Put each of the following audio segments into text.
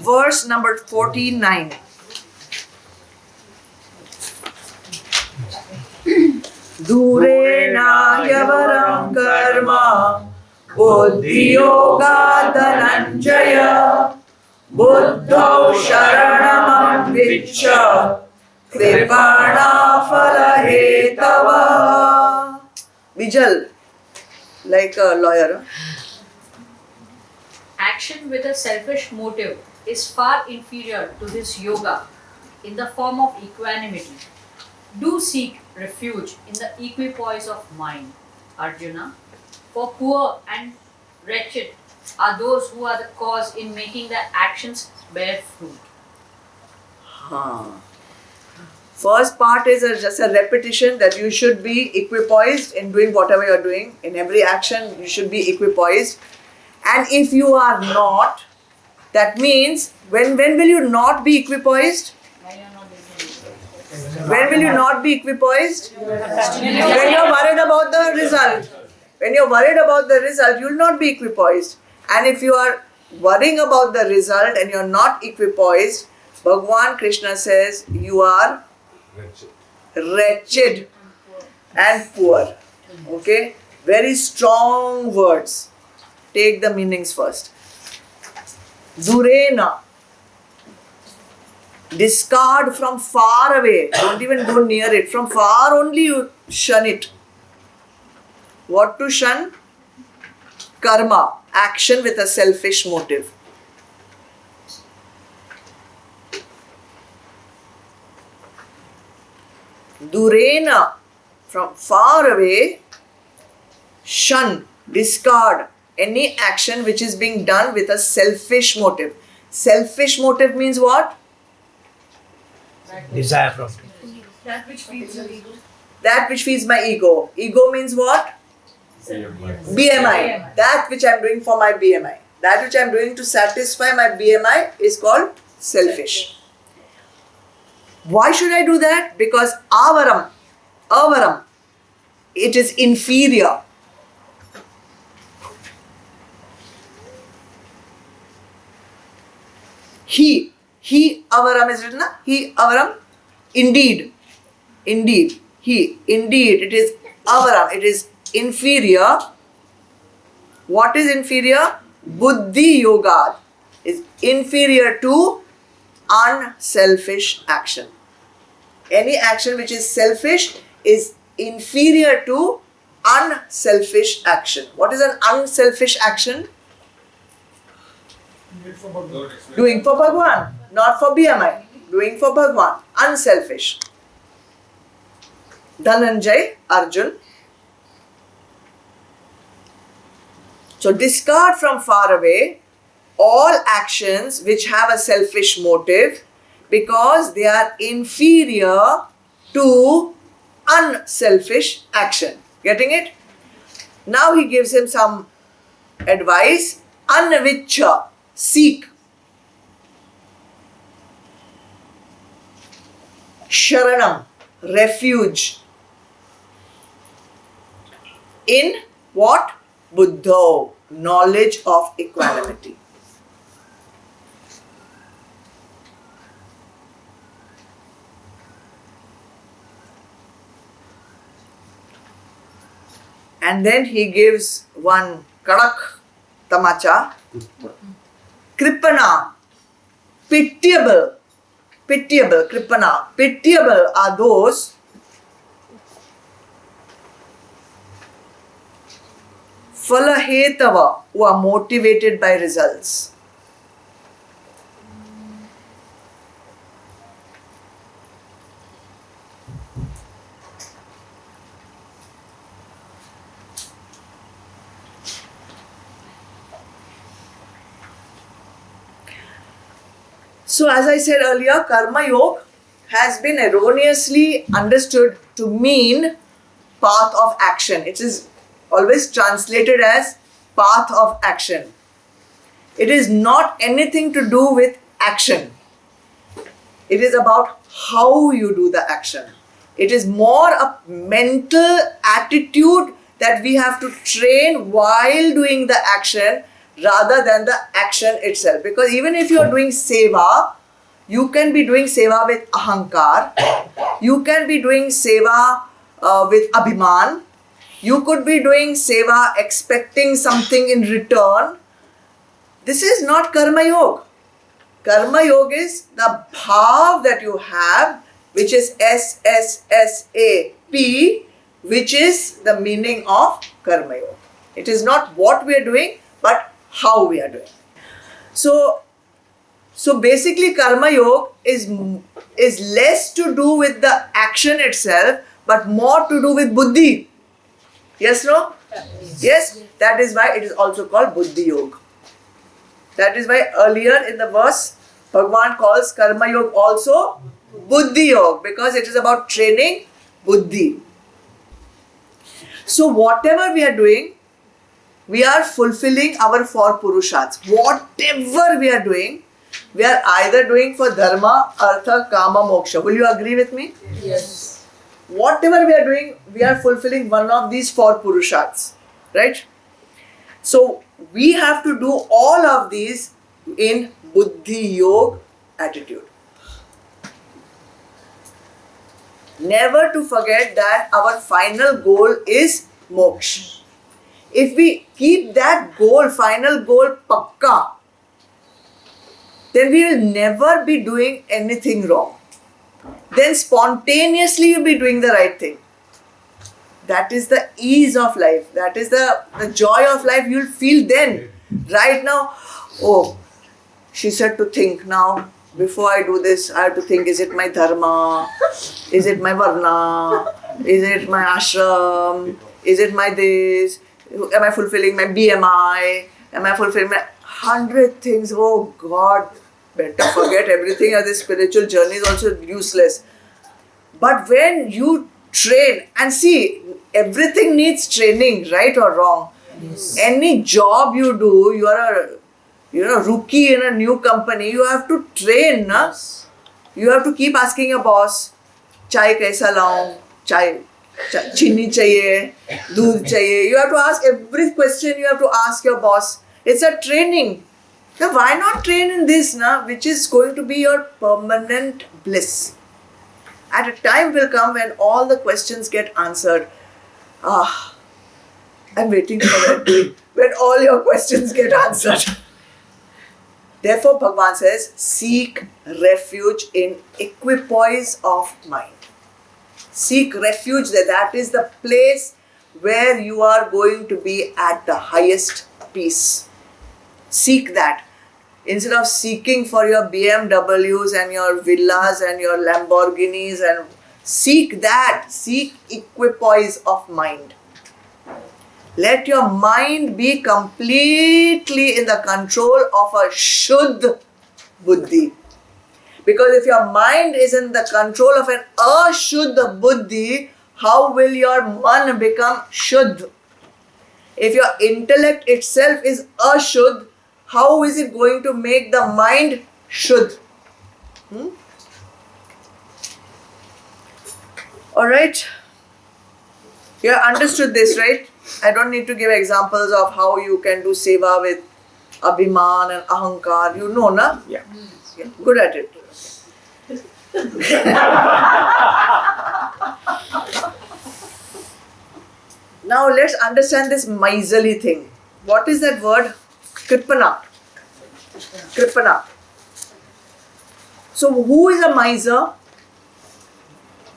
verse number 49. Durena yavaram karma buddhi yoga dhananjaya buddhau sharanam vichya kripana falahetava. Vijal, like a lawyer. Action with a selfish motive is far inferior to this yoga in the form of equanimity. Do seek refuge in the equipoise of mind, Arjuna, for poor and wretched are those who are the cause in making their actions bear fruit. First part is just a repetition that you should be equipoised in doing whatever you're doing. In every action, you should be equipoised. And if you are not, that means when will you not be equipoised? When will you not be equipoised? When you're worried about the result. When you're worried about the result, you'll not be equipoised. And if you are worrying about the result and you're not equipoised, Bhagavan Krishna says you are wretched and poor. Okay? Very strong words. Take the meanings first. Durena. Discard from far away. Don't even go near it. From far only you shun it. What to shun? Karma. Action with a selfish motive. Durena. From far away, shun, discard any action which is being done with a selfish motive. Selfish motive means what? Desire from That which feeds your ego. That which feeds my ego. Ego means what? BMI. That which I am doing for my BMI. That which I am doing to satisfy my BMI is called selfish. Why should I do that? Because avaram, it is inferior. He avaram is written, he avaram, indeed, it is avaram, it is inferior. What is inferior? Buddhi yoga is inferior to unselfish action. Any action which is selfish is inferior to unselfish action. What is an unselfish action? Doing for Bhagwan, not for BMI. Doing for Bhagwan, unselfish. Dhananjay, Arjun. So discard from far away all actions which have a selfish motive because they are inferior to unselfish action. Getting it? Now he gives him some advice. Anvichya, seek. Sharanam, refuge. In what? Buddho, knowledge of equanimity. And then he gives one kadak tamacha. Kripana, pitiable, kripana. Pitiable are those falahetava who are motivated by results. So as I said earlier, Karma Yoga has been erroneously understood to mean path of action. It is always translated as path of action. It is not anything to do with action. It is about how you do the action. It is more a mental attitude that we have to train while doing the action rather than the action itself. Because even if you are doing seva, you can be doing seva with ahankar, you can be doing seva with abhiman, you could be doing seva expecting something in return. This is not karma yoga. Karma yoga is the bhav that you have, which is SSSAP, which is the meaning of karma yoga. It is not what we are doing, but how we are doing. So basically karma yoga is less to do with the action itself, but more to do with buddhi. Yes, no? Yes, that is why it is also called buddhi yoga. That is why earlier in the verse, Bhagavan calls karma yoga also buddhi yoga, because it is about training buddhi. So whatever we are doing, we are fulfilling our four purushats. Whatever we are doing, we are either doing for dharma, artha, kama, moksha. Will you agree with me? Yes. Whatever we are doing, we are fulfilling one of these four purushats. Right? So we have to do all of these in buddhi yoga attitude. Never to forget that our final goal is moksha. If we keep that goal, final goal pakka, then we will never be doing anything wrong. Then spontaneously you'll be doing the right thing. That is the ease of life. That is the joy of life you'll feel then. Right now, oh, she said to think now, before I do this, I have to think, is it my dharma? Is it my varna? Is it my ashram? Is it my this? Am I fulfilling my BMI? Am I fulfilling my 100 things? Oh God, better forget everything, or this spiritual journey is also useless. But when you train, and see, everything needs training, right or wrong. Yes. Any job you do, you are a rookie in a new company, you have to train, na? Yes. You have to keep asking your boss, chai kaisa laun, chai chini chahiye, doodh chahiye. You have to ask every question, you have to ask your boss. It's a training. Now why not train in this, na, which is going to be your permanent bliss? At a time will come when all the questions get answered. I'm waiting for that day when all your questions get answered. Therefore, Bhagavan says, seek refuge in equipoise of mind. Seek refuge there. That is the place where you are going to be at the highest peace. Seek that. Instead of seeking for your BMWs and your villas and your Lamborghinis, and seek that. Seek equipoise of mind. Let your mind be completely in the control of a Shuddh Buddhi. Because if your mind is in the control of an Ashuddh Buddhi, how will your man become Shuddh? If your intellect itself is Ashuddh, how is it going to make the mind Shuddh? Alright? You have understood this, right? I don't need to give examples of how you can do seva with abhiman and ahankar. You know, na? Yeah. Yeah, good at it. Now let's understand this miserly thing. What is that word? Kripana. Kripana. So who is a miser?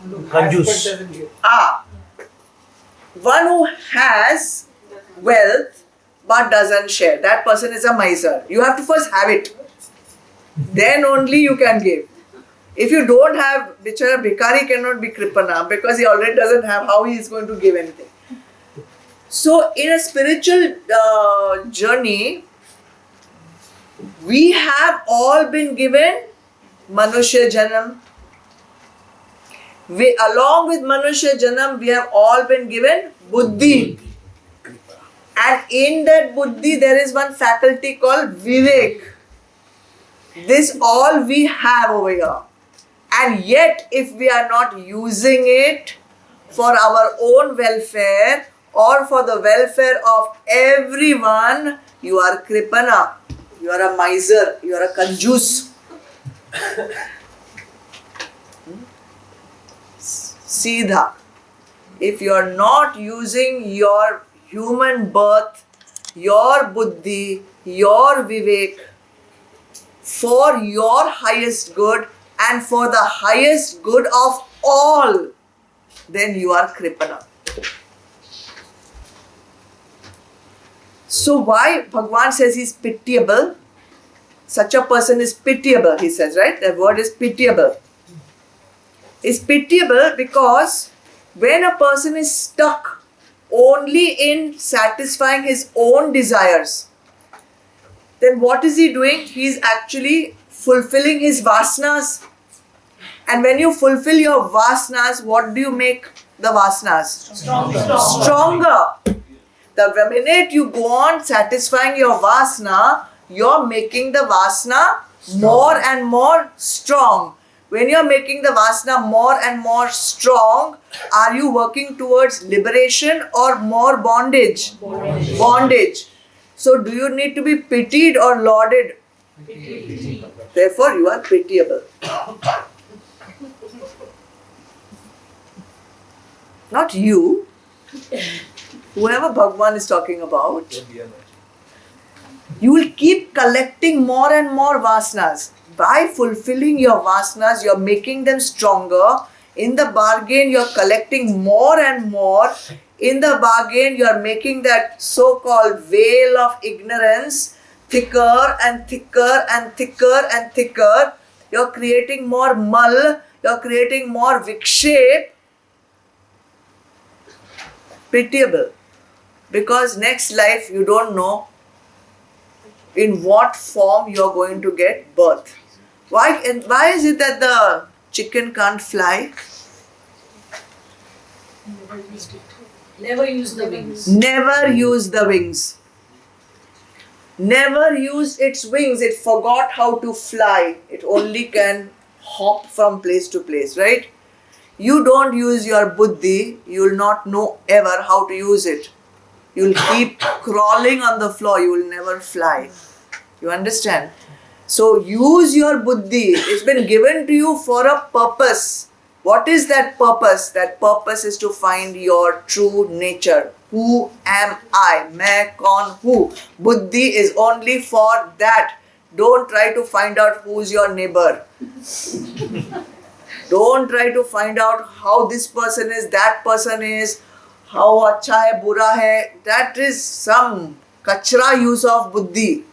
Kanjus. One who has wealth but doesn't share. That person is a miser. You have to first have it. Then only you can give. If you don't have, bichara bhikari cannot be kripana, because he already doesn't have, how he is going to give anything. So in a spiritual journey, we have all been given Manushya Janam. Along with Manushya Janam, we have all been given Buddhi. And in that Buddhi, there is one faculty called Vivek. This all we have over here. And yet, if we are not using it for our own welfare or for the welfare of everyone, you are kripana, you are a miser, you are a kanjus. Seedha. If you are not using your human birth, your buddhi, your vivek for your highest good and for the highest good of all, then you are kripana. So why Bhagwan says he's pitiable? Such a person is pitiable, he says, right? The word is pitiable. Is pitiable because when a person is stuck only in satisfying his own desires, then what is he doing? He is actually fulfilling his vasanas. And when you fulfill your vasanas, what do you make the vasanas? Stronger. The minute you go on satisfying your vasana, you're making the vasana more and more strong. When you're making the vasana more and more strong, are you working towards liberation or more bondage? Bondage. So do you need to be pitied or lauded? Therefore, you are pitiable. Not you. Whoever Bhagwan is talking about. You will keep collecting more and more vasanas. By fulfilling your vasanas, you are making them stronger. In the bargain, you are collecting more and more. In the bargain, you are making that so-called veil of ignorance thicker and thicker and thicker and thicker. You are creating more mal. You are creating more vikshep. Pitiable. Because next life, you don't know in what form you are going to get birth. Why is it that the chicken can't fly? Never use the wings. Never use the wings. Never used its wings. It forgot how to fly. It only can hop from place to place, right? You don't use your buddhi, you will not know ever how to use it. You will keep crawling on the floor, you will never fly. You understand? So use your buddhi. It's been given to you for a purpose. What is that purpose? That purpose is to find your true nature. Who am I? Main kaun hu? Buddhi is only for that. Don't try to find out who's your neighbor. Don't try to find out how this person is, that person is, how acha hai, bura hai. That is some kachra use of buddhi.